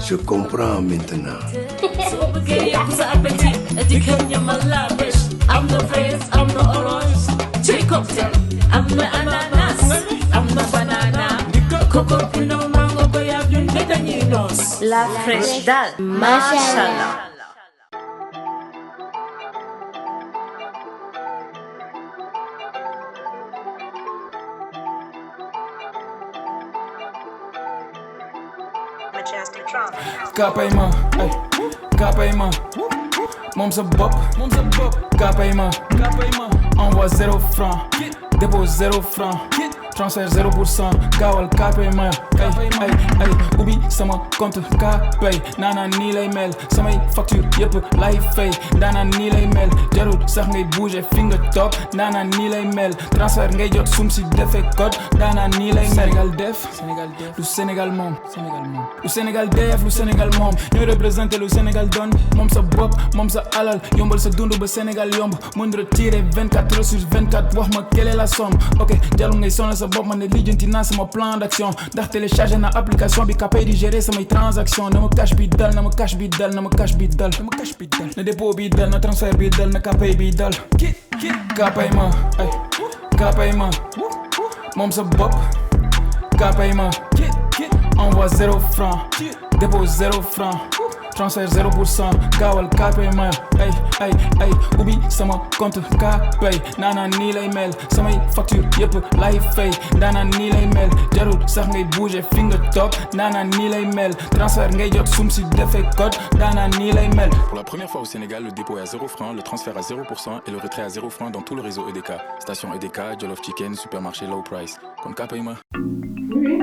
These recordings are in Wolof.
Je comprends maintenant. I'm the fraise, I'm the orange, cherry cocktail. I'm the ananas, I'm the banana. Coco, pino, mango, goyave, you need a ninos. La fraîche dalle, mashallah. Kapayma, ay, kapayma. Moms a bop, kapayma. Envoie 0 francs, dépose 0 francs. Transfert 0%, gawal kapayma. Ay, ubi sama compte kapay. Nana ni lay mel, samay facture yep lay fay. Nana ni lay mel, jarul sax ngay bouger finger top. Nana ni lay mel, transfert ngay jot sum si defé code. Nana ni lay mel. Sénégal def, lu Sénégal mom. Lu Sénégal def, lu Sénégal mom. Ñoy représenter lu Sénégal don. Mom sa bop, mom sa alal, yombal sa dundu ba Sénégal yomb. Mën retirer 24 sur 24, wax ma quelle est la somme. OK, jalu ngay sonal sa bop man lijjanti naa sama plan d'action. Ndax télécharger na application bi kapay di gérer samay transaction. Na ma cash bi dal, na ma cash bi dal, na ma cash bi dal. Na dépôt bi dal, na transfert bi dal, na kapay bi dal. Kapay ma, ay, kapay ma. Mom sa bop, kapay ma. Envoie 0 francs, dépose 0 francs. Transfert 0%, gawal kapay ma. Ay, ubi sama compte kapay. Nana ni lay mel, samay facture yep lay fay. Nana ni lay mel, jarul sax ngay bouger finger top. Nana ni lay mel, transfert ngay jot sum si defé code. Nana ni lay mel. Pour la première fois au Sénégal, le dépôt est à 0 francs, le transfert à 0% et le retrait à 0 francs dans tout le réseau EDK. Station EDK, Jollof Chicken, supermarché low price. Comme kapayma. Oui.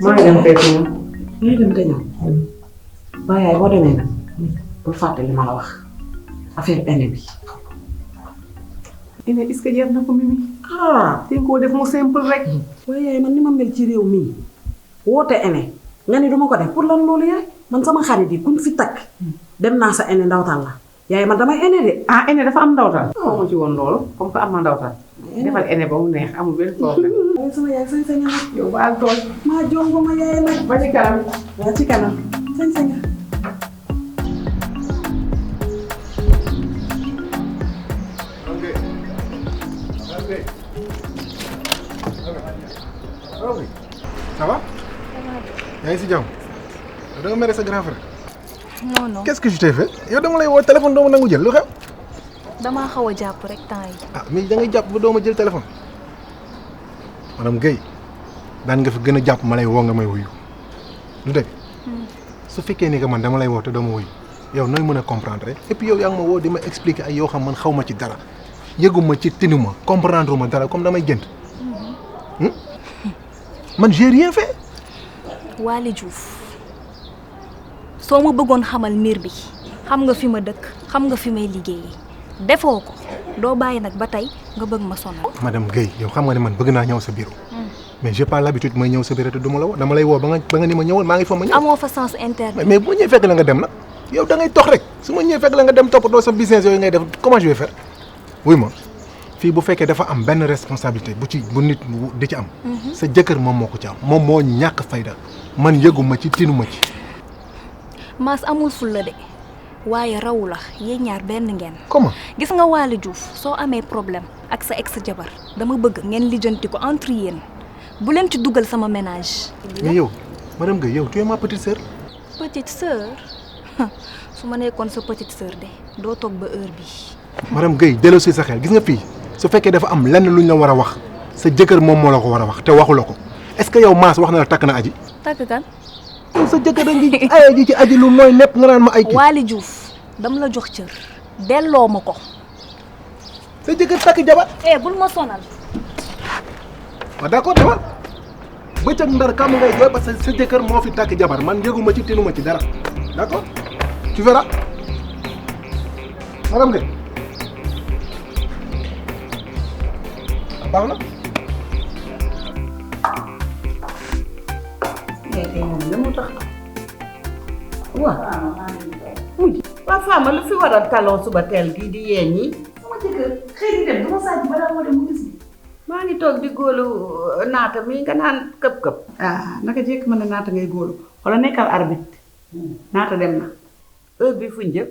maa ngi dem fekk ñoom. ñuy dem te ñëw. waaye yaay boo demee nag. bul fàtte li ma la wax. affaire ene bi. ene est-ce que jar na ko Mimi. te koo def mu simple rek. waaye yaay man ni ma mel ci réew mii. woote ene. nga ni duma ko def pour lan loolu yaay. man sama xarit yi kuñ fi takk. dem naa sa ene ndawtal la. yaay man damay ene de. ene dafa am ndawtal. xaw ma ci woon loolu comme que am na ndawtal. defal ene ba mu neex amul benn problème. waaye sama yaay sañ-sañ nga nag. yow baal tool. maa jongo ma yaay nag. ba ci kanam. waa ci kanam. sañ-sañ nga. Ça va? yaa ngi si jàmm. da nga mere sa grand frère. non. Qu'est-ce que je t'ai fait? yow dama lay woo téléphone doo ma nangu jël lu xew. damaa xaw a jàpp rek temps yi. mais da ngay jàpp ba doo ma jël téléphone. madame Guèye daan nga fi gën a jàpp ma lay woo nga may wuyu lu dëgg. su fekkee ni que man dama lay woo te doo ma wuyu yow nooy mën a comprendre et puis yow yaa ngi ma woo di ma expliquer ay yoo xam man xaw ma ci dara yëguma ci tinuma comprendre ma dara comme damay jënd. man j'ai rien fait. Waly Diouf soo ma bëggoon xamal mbir bi xam nga fi ma dëkk xam nga fi may liggéeyee defoo ko doo bàyyi nag ba tey nga bëgg ma sonal. madame Guèye yow xam nga ne man bëgg naa ñëw sa bureau. mais j'ai pas l'habitude may ñëw sa bureau te du ma la woo dama lay woo ba nga ni ma ñëwal maa ngi fa ma ñëw. amoo fa sens interne. mais bu ma ñëwee fekk la nga dem nag yow da ngay tox rek su ma ñëwee fekk la nga dem toppatoo sa business yooyu ngay def comment je vais faire. wuy ma fii bu fekkee dafa am benn responsabilité bu nit di ci am. sa jëkkër moom moo ko ci am moom moo ñàkk fayda man yëguma ci tinuma ci. Maas amul fulla de waaye rawu la yéen ñaar benn ngeen. comment gis nga Waly Diouf soo amee problème ak sa ex jabar dama bëgg ngeen lijjanti ko entre yéen bu leen ci dugal sama ménage. mais yow madame Guèye yow tu es ma petite sœur. petite sœur su ma nekkoon sa petite sœur de doo toog ba heure bi. madame Guèye delloo si sa xel gis nga fii su fekkee dafa am lenn luñ la war a wax sa jëkkër moom moo la ko war a wax te waxu la ko est-ce que yow Maas wax na la takk na aji. takk kan. sa jëkkër a ngi ay ji ci aji lu nooy nepp nga naan ma ay kii. Waly Diouf dama la jox cër delloo ma ko. sa jëkkër takk jabar. bul ma sonal. waaw d'accord demal bëccëg ndar kam ngay jooy parce que sa jëkkër moo fi takk jabar man yëguma ci tinuma ci dara d'accord tu verras madame Guèye baax na. moom la mu tax waaw waa Fama lu fi waral talon suba teel gii di yee ñi sama jëkkër xëy di dem dama sàcc ba daa moo dem mu gis ma maa ngi toog di góolu naata mi nga naan këp-këp. ah naka jekk mën na naata ngay góolu wala nekkal arbitre naata dem na heure bi fuñ jëm.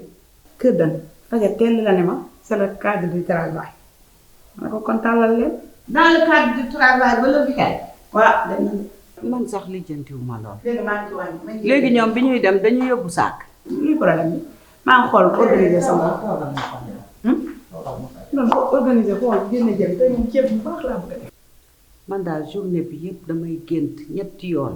kër dan fajar teel la ne ma c'est le cadre du travail ma ne ko kon tàllal leen dans le cadre du travail ba la fi kay. waaw dem na man sax lijjantiwuma lool. léegi maa ngi ci wàññi léegi ñoom bi ñuy dem dañu yóbbu saak. luy problème bi maa ngi xool organiser sama non organiser xool génn jëm te moom ceeb bu baax laa bëgg a def man daal journée bi yëpp damay gént ñetti yoon.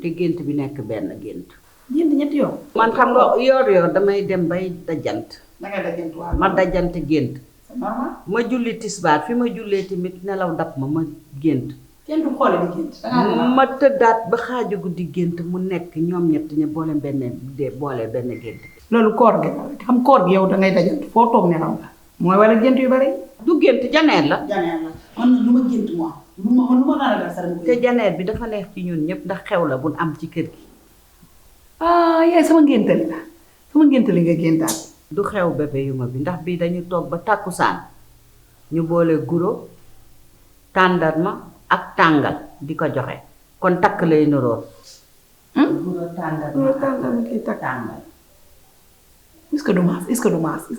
te gént bi nekk benn gént. génn ñetti yoon man xam nga yor damay dem bay dajant. dangay dajant waaw ma dajant gént. normal ma julli tisbaar fi ma jullee tamit nelaw dab ma gént. kenn du xoole di gént ma tëddaat ba xaaju guddi gént mu nekk ñoom ñett ña boole benn gént. loolu koor gi xam koor gi yow dangay dajant foo toog nelaw la mooy wala gént yu bari du gént janeer la. janeer la man lu ma gént moi lu ma naan a def sax te janeer bi dafa neex ci ñun ñëpp ndax xew la buñ am ci kër gi. ah yaay sama ngéntali la sama ngéntali nga géntaat du xew bébé yu ma bi ndax bii dañu toog ba tàkkusaan ñu boole guro tàndarma ak tàngal di ko joxe kon takk lay niroon. guro tàndarma kii tàngal est-ce que du maas est-ce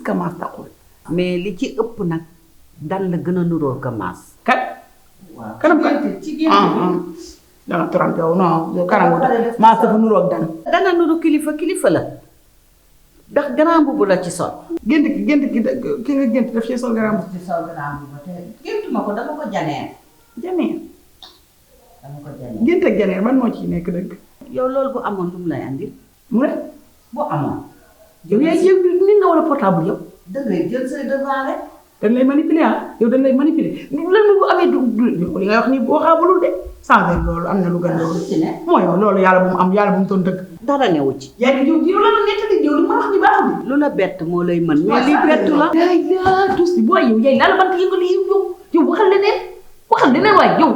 que maas taxul mais li ci ëpp nag dan la gën a niroon ko maas. kat waaw kanam kat ci gént danga trompé yow non yow kanam maas dafa niroog dan dana nuru kilifa la ndax grand mbubu la ci sol. gént ki nga gént daf ci sol grand mbubu. ci sol grand mbubu te géntuma ko dama ko janeer. janeer dama ko janeer. gént ak janeer man moo ciy nekk dëgg. yow loolu bu amoon lu mu lay andil. mu ne bu amoon. yow yaay jël nit nga wala portable yow. da ngay jël say devant rek. dañ lay manipuler ah yow dañ lay manipuler lan bu amee du li ngay wax nii boo xaabalul de sans loolu am na lu gën loolu. ci ne mooy yow loolu yàlla bu mu am yàlla bu mu doon dëgg. dara newu ci. yaa ngi yow la nettali yow li ma wax ni baaxul. lu la bett moo lay mën. mais li bettu la. yaay yaa tous di booy yow yaay laal bant yëngal yow waxal leneen waay yow.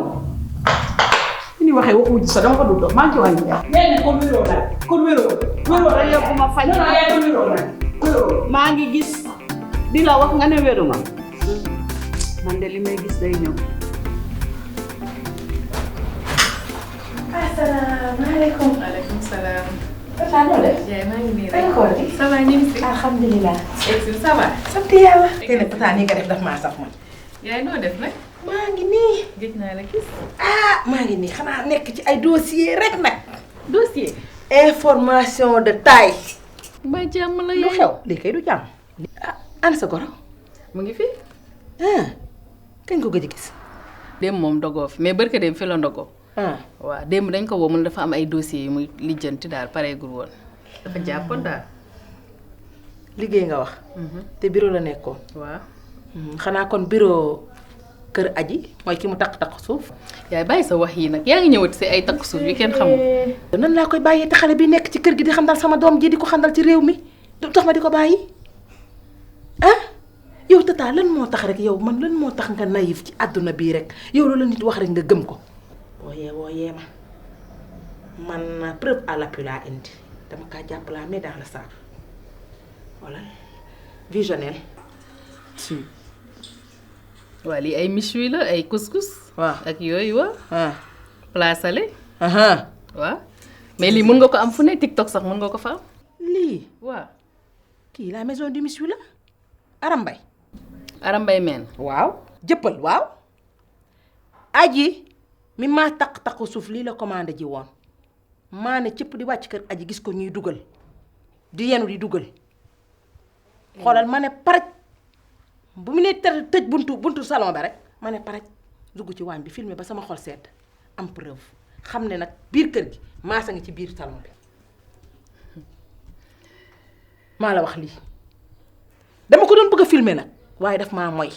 ni waxee waxu ci sa dama ko dul doon maa ngi ci wàññi yaay. yaay ne kon wéroo la kon wéroo la yóbbu ma faj. maa ngi gis di la wax nga ne wéru ma. man de li may gis day ñëw. asalaamaaleykum. maaleykum salaam. Tata noo def. yaay maa ngi nii rek. ça va ñu ngi si. alhamdulilah. ça va. sant yàlla. tey nag tata nii nga def daf maa saf man. yaay noo def nag. maa ngi nii. gëj naa la gis. maa ngi nii xanaa nekk ci ay dossier rek nag. dossier. information de taille. mbaa jàmm la lu yaay. xew lii kay du jàmm. ana sa goro. mu ngi fi. kañ ko gëj a gis. démb moom dogoo fi mais barka démb fi la ndogoo. waaw démb dañ ko woo mun dafa am ay dossiers yu muy lijjanti daal pareegul woon. dafa jàppoon daal. liggéey nga wax. te bureau la nekkoon. waaw. xanaa kon bureau kër aji mooy ki mu takk suuf. yaay bàyyi sa wax yi nag yaa ngi ñëwati si ay takk suuf yu kenn xamul. nan laa koy bàyyee te xale bi nekk ci kër gi di xandal sama doom ji di ko xandal ci réew mi du tax ma di ko bàyyi yow tata lan moo tax rek yow man lan moo tax nga naïf ci àdduna bii rek yow loolu la nit wax rek nga gëm ko. wooyee ma man preuve à l'appui laa indi dama kaa jàpp laa mais dans le sac voilà visionnel. waa lii ay méchoui la ay couscous. waaw ak yooyu waa. placale. waaw mais lii mën nga ko am fu ne TikTok sax mën nga ko fa am. lii waaw. kii la maison du méchoui la Arambay. Arambay meen. waaw jëppal waaw. aji mi maa takku suuf lii la commandé ji woon maa ne cëpp di wàcc kër aji gis ko ñuy dugal di yenu di dugal xoolal ma ne paraj bu mu ne tëj buntu salon ba rek ma ne paraj dugg ci waañ bi filmé ba sama xol sedd am preuve xam ne nag biir kër gi maasa ngi ci biir salon bi maa la wax lii dama ko doon bëgg a filmé nag waaye daf maa moy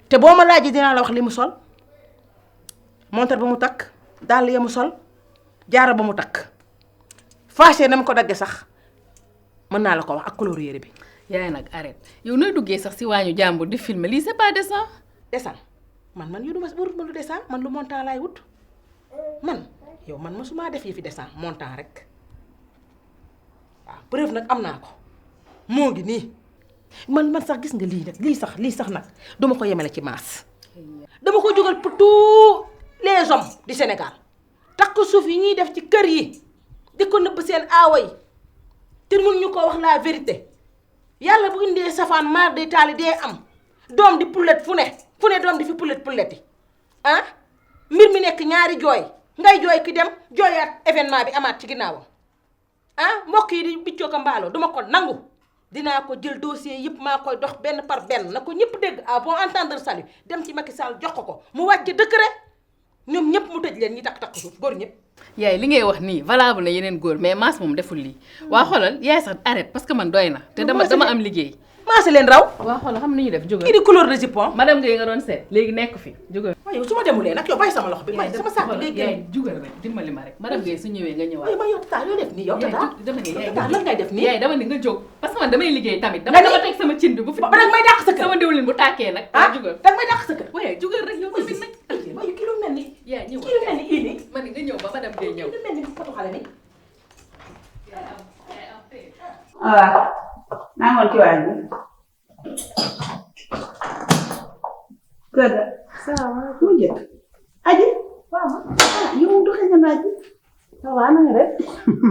te boo ma laajee dinaa la wax li mu sol montar ba mu takk dàll ya mu sol jaara ba mu takk fâché na mu ko dagge sax mën naa la ko wax ak couleur yére bi. yaay nag arrête yow nooy duggee sax si waañu jàmbur di filmer lii c'est pas décent. décent man yow duma warut ma lu décent man lu montant laay wut man yow man mosuma def yi fi décent montant rek waaw preuve nag am naa ko moo ngi nii man sax gis nga lii nag lii sax nag duma ko yemale ci maas dama ko jógal pour tous les hommes du Sénégal takk suuf yi ñuy def ci kër yi di ko nëbb seen aawa yi te mun ñu ko wax la vérité yàlla bu indee safaan maar day taali dee am doom di pullet fu ne doom di fi pulleti ah mbir mi nekk ñaari jooy ngay jooy ki dem jooyaat événement bi amaat ci ginnaawam ah mbokk yi di biccoo ko mbaaloo duma ko nangu dinaa ko jël dossier yëpp maa koy dox benn par benn na ko ñëpp dégg à bon entendre salut dem ci Macky Sall jox ko mu wàcc décret ñoom ñëpp mu tëj leen ñi takk suuf góor ñëpp. yaay li ngay wax nii valable na yeneen góor mais Mass moom deful lii waa xoolal yaay sax arrête parce que man doy na te dama am liggéey. Mass leen raw. waa xoolal xam nañu def jógal. kii di couleur de jupon. madame Guèye nga doon seet léegi nekk fi jógal. waaw yow su ma demulee nag yow bàyyi sama loxo bi may sama saak bi yaay jugal rek dimbali ma rek madame Guèye su ñëwee nga ñëwaat. waaye yow tata yoo def nii yow tata. dama ne yaay lan ngay def nii. yaay dama ni nga jóg parce que man damay liggéey tamit. dama teg sama cin bi bu fi. ba nag may dàq sa kër sama diwlin bu tàkkee nag. ah jugal dag may dàq sa kër. waaye jugal rek yow tamit nag. waaye kii lu mel ni. yaay ñëw kii lu mel ni ii nii. man nga ñëw ba madame Guèye ñëw. kii lu mel ni foto xale ni. waaw naa ngoon ci waañ bi kër ga salaamaaleykum njëkk aji waaw yow doxee nga naaj bi ça va na nga def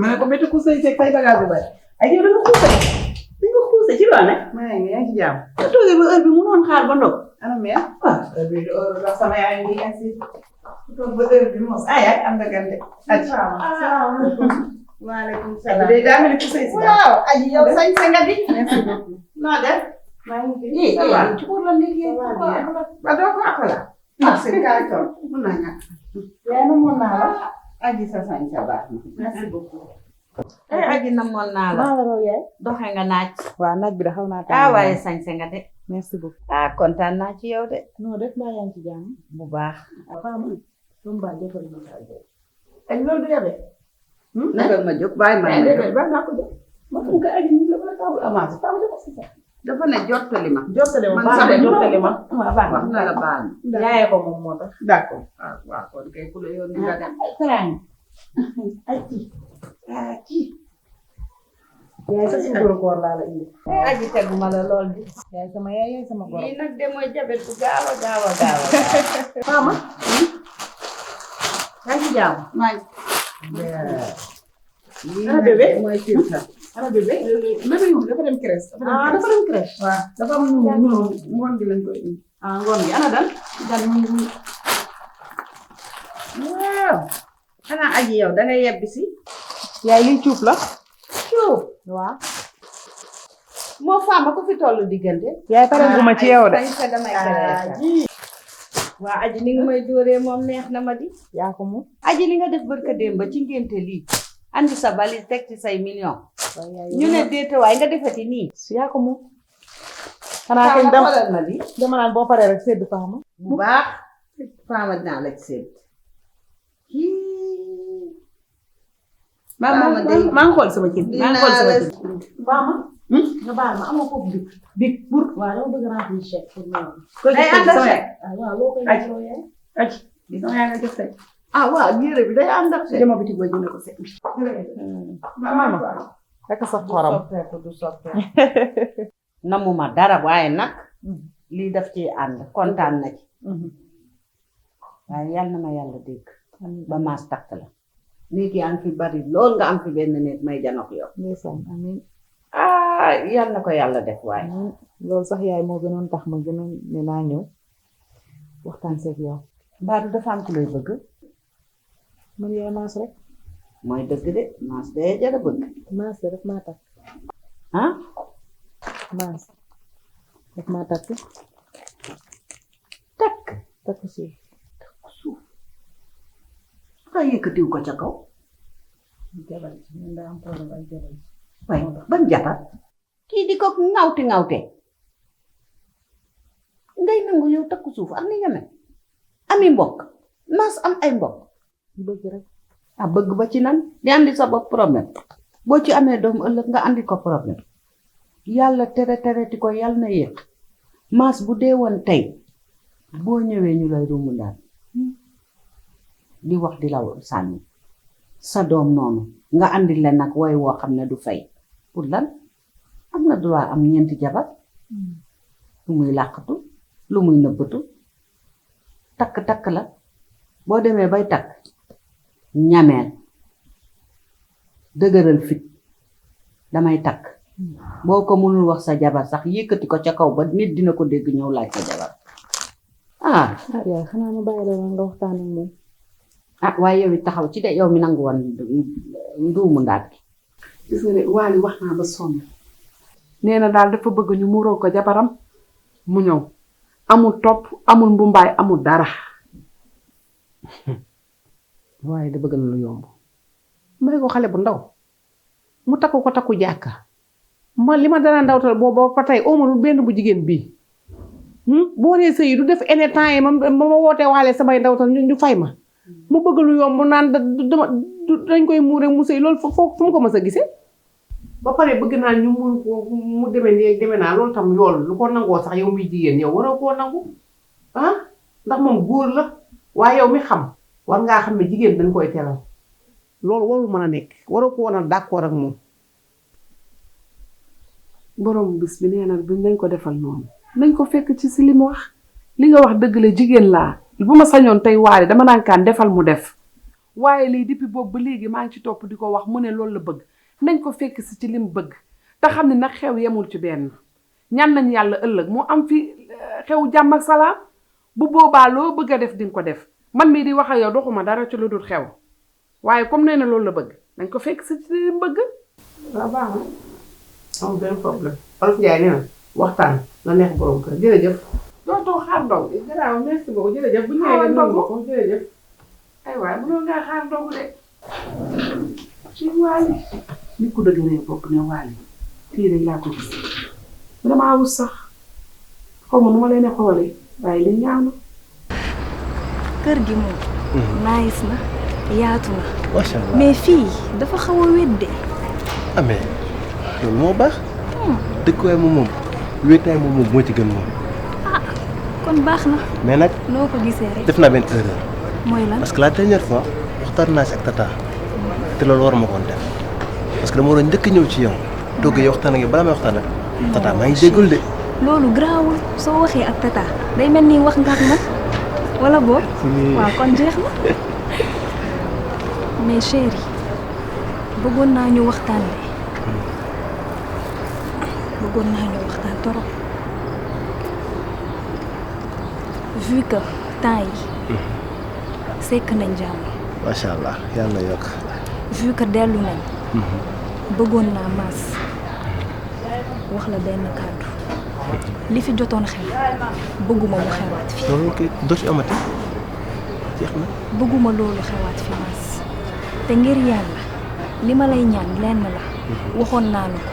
ma ne ko métti ku sëy seeg say bagage bu bari aji yow da nga xuuse ci loolu nag maa ngi yaa ngi ci jàmm nga toogee ba heure bi mënoon xaar ba ndog ana mère heure bi heure la sama yaay ngi asi toog ba heure bi mos ay am nga gante aji salaamaaleykum waaleykum salaam day daa mel ni ku sëy si waaw aji yow sañ sa nga di merci beaucoup noo def maa ngi fi ça va ci pour la liggéey ba doo ko akala merci kaay toog mun naa ñàkk yaa na moon naa la aji sa sañ sa baax na merci beaucoup aji namoon naa la doxe nga naaj waaw naaj bi da xaw naa ah waaye sañ sa nga de merci beaucoup ah kontaan naa ci yow de noo def maa yaa ngi ci jàmm bu baax femme dum ba jëfal ma ak loolu du yabe nagal ma jóg bàyyi ma ba naa ko jóg ma ko nga aji ni la ma table avance femme de ko si sax dafa ne jottali ma man sax jottali ma waaw baax wax na la baal yaayee ko moom moo tax d'accord waaw kon kay ku la yónni nga dem ay kii yaay sa suukaru koor laa la indi aji teguma la lool di yaay sama yaay yaay sama borom lii nag de mooy jabet bu gaaw a gaaw a gaaw a mama yaa ngi jàmm maa ngi ana bébé mooy filtre ana bébé bébé yu dafa dem crèche dafa dem crèche waaw dafa am ngoon gi lañ koy indi ngoon gi ana dal mu waaw xanaa aji yow dangay yebbi si yaay liy cuub la cuub waaw moo faama ko fi tollu diggante yaay pare guma ci yow de sa damay waa aji ni nga may dóoree moom neex na ma di yaa ko moom aji li nga def barka démb ba ci ngénte lii andi sa valise teg ci say million ñu ne déete waaye nga defati nii yaa ko moom xanaa kañ xoolal ma di dama naan boo paree rek sedd faama bu baax faama dinaa la ci sedd maa ngi xool sama cin maa ngi xool sama cin faama nga baal ma amoo foofu big pour waaw dama bëgg remplir chèque pour ñoom day ànd ak chèque waaw loo koy def yaay aji di sama yaa nga jox chèque ah waaw yére bi day ànd ak chèque dama bitig ba jënd ko chèque mama rek sax xorom soppeeku du soppeeku namuma dara waaye nag lii daf ci ànd kontaan na ci waaye yal na ma yàlla dégg ba maas takk la néeg yaa ngi fi bari lool nga am fi benn néeg may janox yow amiin yal na ko yàlla def waaye loolu sax yaay moo gënoon tax ma gënoon ne naa ñëw waxtaan seeg yow Mbadou dafa am ku lay bëgg man yaay maas rek mooy dëgg de maas day jara bëgg maas de daf maa takk ah maas daf maa takk takk suuf xay yëkkatiw ko ca kaw jabar man daa am problème ay jabar waaye ban jabar kii di ko ŋawte ngay nangu yow takku suuf ak ni nga mel ami mbokk maas am ay mbokk bëgg rek bëgg ba ci nan di andi sa bopp problème boo ci amee doom ëllëg nga andi ko problème yàlla tere ti ko yàlla na yéex maas bu dee woon tey boo ñëwee ñu lay rumu daal di wax di la sànni sa doom noonu nga andi leen nag way woo xam ne du fay pour lan am na droit am ñeenti jabar lu muy làqatu lu muy nëbbatu takk la boo demee bay takk ñameel dëgëral fit damay takk boo ko mënul wax sa jabar sax yëkkati ko ca kaw ba nit dina ko dégg ñëw laaj sa jabar yaay xanaa ma bàyyi la nga waxtaan ak moom. waaye yow it taxaw ci de yow mi nangu woon nduumu ndaat gi. gis nga ne Waly wax naa ba sonn nee na daal dafa bëgg ñu muuroo ko jabaram mu ñëw amul topp amul mbumbaay amul dara waaye da bëgg na lu yomb may ko xale bu ndaw mu takku ko takku jàkka ma li ma dana ndawtal boobu ba tey omalul benn bu jigéen bii bu waree sëy du def ene temps yi ma wootee waale samay ndawtal ñu fay ma mu bëgg lu yomb naan dañ koy muure mu sëy loolu fu mu ko mës a gisee ba pare bëgg naa ñu mu demee nii demee naa loolu tam yool lu ko nangoo sax yow muy jigéen yow waroo koo nangu ndax moom góor la waaye yow mi xam war ngaa xam ne jigéen dañ koy teral loolu warul mën a nekk waroo ko woon a d'accord ak moom borom bis bi nee na bi nañ ko defal noonu nañ ko fekk ci si li mu wax li nga wax dëgg la jigéen laa bu ma sañoon tey Waly dama naan kaan defal mu def waaye lii depuis boobu ba léegi maa ngi ci topp di ko wax mu ne loolu la bëgg nañ ko fekk si ci lim bëgg te xam ne nag xew yemul ci benn ñaan nañ yàlla ëllëg mu am fi xew jàmm ak salaam bu boobaa loo bëgg a def di nga ko def man mii di wax ak yow doxuma dara ci lu dul xew waaye comme nee na loolu la bëgg nañ ko fekk si ci lim bëgg. waaw baax na amul benn problème Olof Ndiaye nee na waxtaan la neex borom kër jërëjëf. dootoo xaar ndog bi garaaw merci beaucoup jërëjëf bu ñëwee ndog ko jërëjëf ay waay mënoo ngaa xaar ndog de ci Waly nit ku dëgg ne bopp ne Waly fii rek laa ko gis damaa wus sax xaw ma nu ma leen xoolee waaye li ñaaw na kër gi moom nice na yaatu na macha allah mais fii dafa xaw a wedde amee loolu moo baax dëkkuwaay moom wéetaay moom moo ci gën moom kon baax na mais nag noo ko gisee rek def naa benn erreur mooy lan parce que la dernière fois waxtaan naa si ak tata te loolu war ma koon def parce que dama waroon njëkk ñëw ci yow dogg yow waxtaan ak yow balaa may waxtaan ak tata maa ngi déggul de loolu garaawul soo waxee ak tata day mel ni wax nga ak man wala boo waaw kon jeex na mais chéri bëggoon naa ñu waxtaan de bëggoon naa ñu waxtaan torop vu que temps yi sekk nañ jàmm macha allah yàlla yokk vu que dellu nañ bëggoon naa maas wax la benn kàddu li fi jotoon xew bëgguma mu xewaat fi loolu kay doo ci amati jeex na bëgguma loolu xewaat fi maas te ngir yàlla li ma lay ñaan lenn la waxoon naa la ko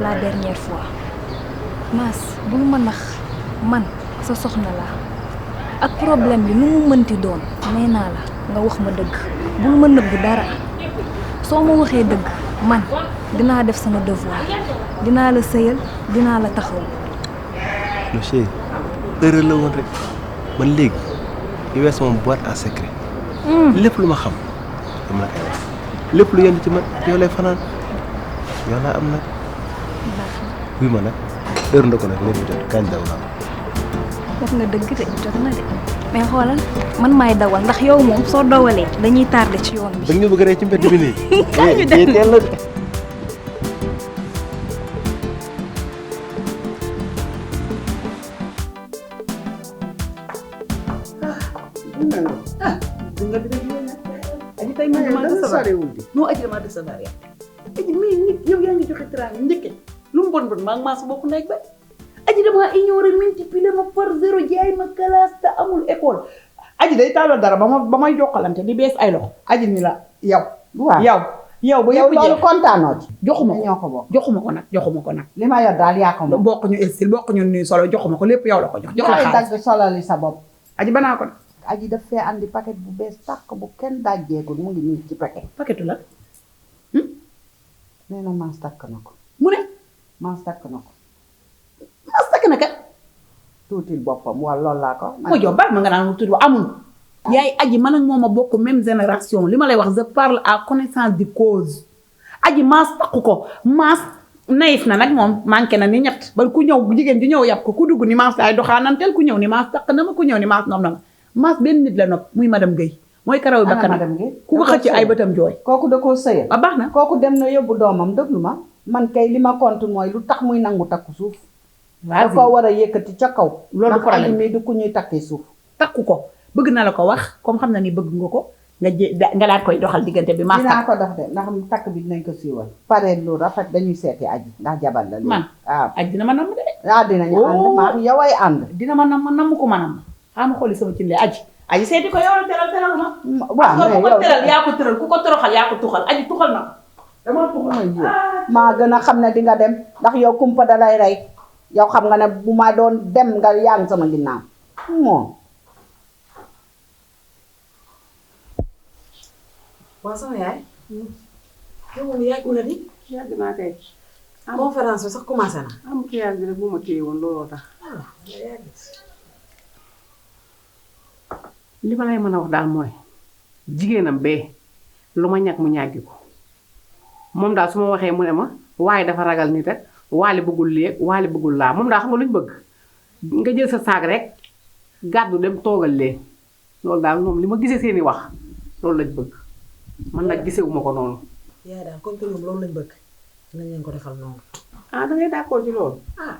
la dernière fois maas bul ma nax man sa soxna la ak problème bi nu mu mënti doon may naa la nga wax ma dëgg bul ma nëbbu dara soo ma waxee dëgg man dinaa def sama devoir dinaa la sëyal dinaa la taxaw. le chéri heure la woon rek man léegi yow sama boîte à secret lépp lu ma xam dama la koy wax lépp lu yenn ci man yow lay fanaan yow laa am nag buy ma nag heure ndox nag léegi jot kañ daw naa wax nga dëgg de jot na de mais xoolal man maay dawal ndax yow moom soo dawalee dañuy tardé ci yoon bi. da nga bëgg a rey ci mbedd bi nii. kañ ñu dem teel la de. aji tey man maa décevoir non aji damaa décevoir yaa aji mais nit yow yaa ngi joxe teraanga njëkke lu mu bon bon maa ngi maa sa bokk nekk ba aji damaa ignoré multiplier ma par zéro jaay ma classe te amul école aji day taaloo dara ba may jokkalante di bees ay loxo aji ni la yow waaw yow ba yëpp loolu kontaanoo ci joxuma ko ñoo ko bokk joxuma ko nag li ma yor daal yaa ko moom bokk ñu style bokk ñu nuy solo joxuma ko lépp yow la ko jox la xaalis dagg solali sa bopp aji banaa ko nag aji daf fee andi paquet bu bees tàq bu kenn dajjeegul mu ngi nii ci paquetu la nee na maas takk na ko mu ne maas takk na ko maas takk na kat tuutil boppam wala loolu laa ko ma jox ba ma nga naan tuuti amul yaay aji man ak moom a bokk même génération li ma lay wax je parle à connaissance de cause aji maas takku ko maas naïf na nag moom manqué na ni ñett ba ku ñëw jigéen ji ñëw yàpp ko ku dugg ni maas ay doxaananteel ku ñëw ni maas takk na ma ku ñëw ni maas noom na ma Mass benn nit la nopp muy madame Guèye mooy karaw ba kanam madame Guèye ku ko xëcc ay bëtam jooy. kooku da koo sëyal. ba baax na kooku dem na yóbbu doomam déglu ma man kay li ma compte mooy lu tax muy nangu takku suuf. da koo war a yëkkati ca kaw. loolu problème mi du ku ñuy takkee suuf. takku ko bëgg na la ko wax comme xam na ni bëgg nga ko nga daal koy doxal diggante bi. Mass dinaa ko dox de ndax takk bi dinañ ko siiwal. pare lu rafet dañuy seeti aji ndax jabal la. man waaw aji dina ma namm de. waaw dinañu ànd maa yow ay ànd. dina ma namm ko ma namm xaaral ma xooli sama cin lee aji seeti ko yow teral ma. waaw mais yow teral yaa ko tëral ku ko toroxal yaa ko tuxal aji tuxal na dama tuxal. maa gën a xam ne di nga dem ndax yow kumpa da lay rey yow xam nga ne bu ma doon dem nga yaa ngi sama ginnaaw moom. waaw sama yaay. yow moom yàgg na di. yàgg naa kay. conférence bi sax commencé na. embouteillage bi rek bu ma téye woon looloo tax. li ma lay mën a wax daal mooy jigéenam bee lu ma ñàkk mu ñàggi ko moom daal su ma waxee mu ne ma waaye dafa ragal nit rek waale bëggul lii waale bëggul laa moom daal xam nga lu ñu bëgg nga jël sa saag rek gàddu dem toogal leen loolu daal moom li ma gisee seeni wax loolu lañ bëgg man nag gisewuma ko noonu. yaa daal comme que ñoom loolu lañ bëgg dinañ leen ko defal noonu. ah dangay d'accord ci loolu. ah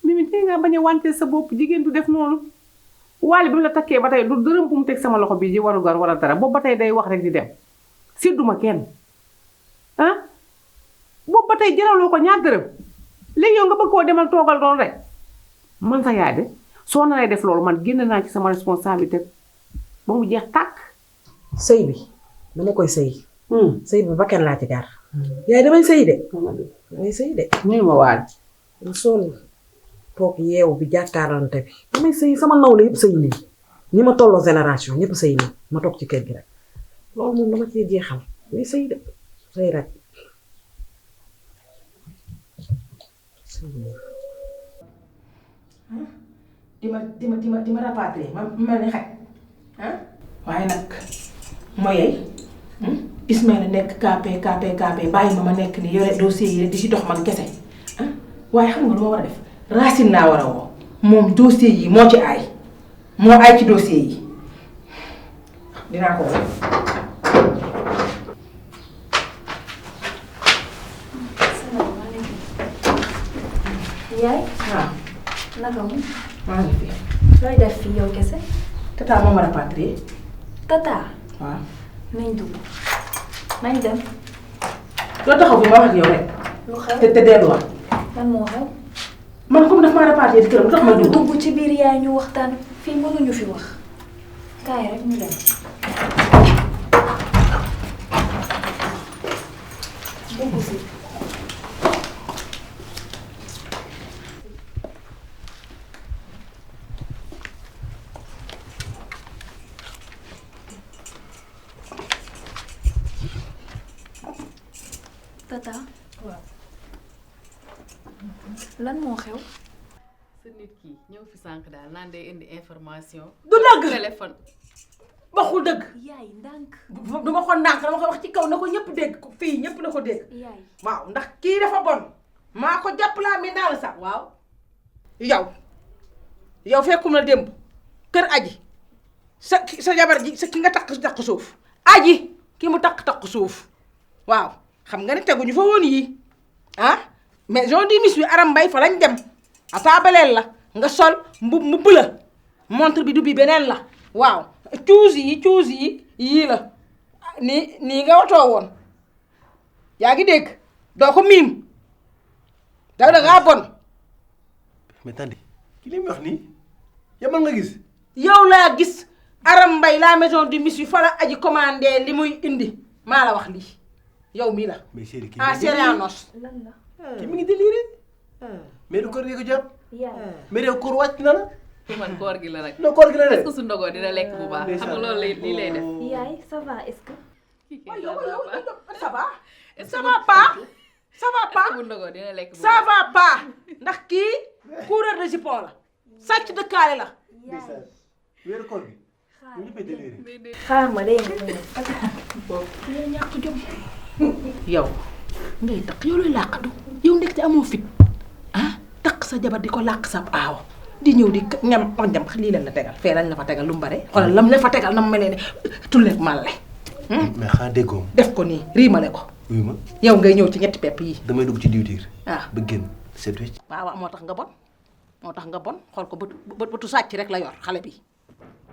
Mimi tey nga bañ a wante sa bopp jigéen du def noonu. waale bi mu la takkee ba tey du dërëm bu mu teg sama loxo bii ji waru gar wala dara boobu ba tey day wax rek di dem sédduma kenn ah boobu ba tey jaraloo ko ñaar dërëm léegi yow nga bëgg koo demal toogal doon rek man sa yaay de soo naree def loolu man génn naa ci sama responsabilité ba mu jeex tàkk. sëy bi dama koy sëy. sëy bi ba kenn laa ci gar. yaay damay sëy de. damay sëy de. ñu ma waal. sol toog yeewu bi jàkkaarlante bi damay sëy sama nawle yëpp sëy nii ñi ma tolloo génération ñëpp sëy nii ma toog ci kër gi rek loolu moom dama cee jeexal damay sëy de sëy rek. di ma rapatrier ma mel ni xaj ah waaye nag mooy Ismaïla nekk KP bàyyi ma nekk ni yore dossier yi di ci dox man kese ah waaye xam nga lu ma war a def Racine naa war a woo moom dossier yi moo ci aay moo aay ci dossier yi dinaa ko woo. yaay. waaw. naka mu. maa ngi fi. looy def fii yow kese. tata moo ma rapatrier. tata. waaw. nañ dugg nañ dem. loo taxaw fi ma wax ak yow rek. lu xew te delluwaat. lan moo xew. man comme daf maa rapatrier ci këram lu tax ma dugg. ci biir yaay ñu waxtaan fii mënuñu fi wax kaay rek ñu dem. dugg si. tata. waaw. lan moo xew. sa nit ki ñëw fi sànq daal naan day indi information. du dëgg téléphone. waxul dëgg. yaay ndànk. du ma ko ndànk dama koy wax ci kaw na ko ñëpp dégg fii ñëpp na ko dégg. yaay waaw ndax kii dafa bon. maa ko jàpp laa mi daal sax waaw. yow fekkum na démb kër aji sa jabar ji sa ki nga takk suuf aji ki mu takk suuf waaw xam nga ne teguñu fa woon yii ah maison du Miss bi Aram Mbaye fa lañ dem ataabaleel la nga sol mu bula montre bi du bi beneen la waaw cuus yi yii la nii nga watoo woon yaa ngi dégg doo ko miim da ngaa bon. mais tandi ki li muy wax nii yamal nga gis. yow laa gis Aram Mbaye la maison du Miss bi fa la aji commandé li muy indi maa la wax lii yow mii la. mais chérie kii Séréanos. lan la. kii mi ngi déliré. mais du koor gi ko jàpp. mais yow koor wàcc na la. pour man koor gi la rek. non koor gi la rek. est-ce que su ndogoo dina lekk bu baax. xam nga loolu lii lay def. yaay ça va est-ce que. yow ça va. ça va pas. ça va pas bu ndogoo dina lekk bu baax. ça va pas ndax kii coureur de jupon la sàcc dëkkaale la. weeru koor gi. ñu ñëppee déliré. xaar ma dégg yow ñàkk jom. yow ngay takk yow lay làqatu yow ndekte amoo fit ah takk sa jabar di ko làq sa aaw di ñëw di ñam ñam lii lañ la tegal fee lañ la fa tegal lu mu bare xoolal lam la fa tegal na mu mel ne tulleeg màlle. mais xanaa déggoo ma. def ko nii riimale ko. wuyu ma yow ngay ñëw ci ñetti pepp yi. damay dugg ci diwtiir. ah ba génn seet wecc. waaw moo tax nga bon moo tax nga bon xool ko bëtu sàcc rek la yor xale bi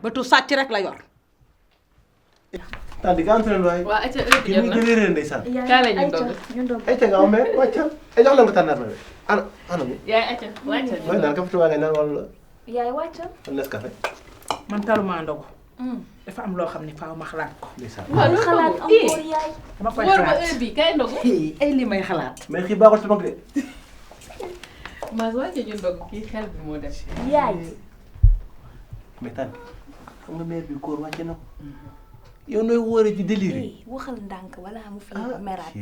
bëtu sàcc rek la yor. Tante ga entraîné waay. waa ayca heure bi jot na kii muy gën a ndeysaan. kaa la ñu ndog. ayca nga am mais wàccal ay jox la nga tànnaat ma de ana mu. yaay ayca wàccal mooy naan café Touba ngay naan wala. yaay wàccal. wala Nescafé. man taluma ndogu. dafa am loo xam ne faaw ma xalaat ko. ndeysaan. waaw xalaat encore yaay. dama koy wóor ba xalaat heure bi kay ndogu. ay li may xalaat. mais xii baaxul ci mag de. Mass wàcce ñu ndog kii xel bi moo def. yaay. mais tante xam nga mère bi koor wàcce na ko. yow nooy wóoree ci délire. waxal ndànk wala mu fi meraat.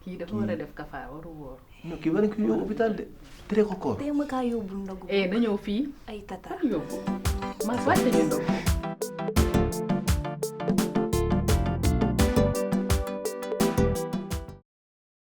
kii dafa war a def kafaar waru wóor. non kii war na ko yóbbu hôpital de tere ko koor. tey ma kaa yóbbul ndogu. na ñëw fii. ay tata yóbbu Mass wàcce ñu ndog.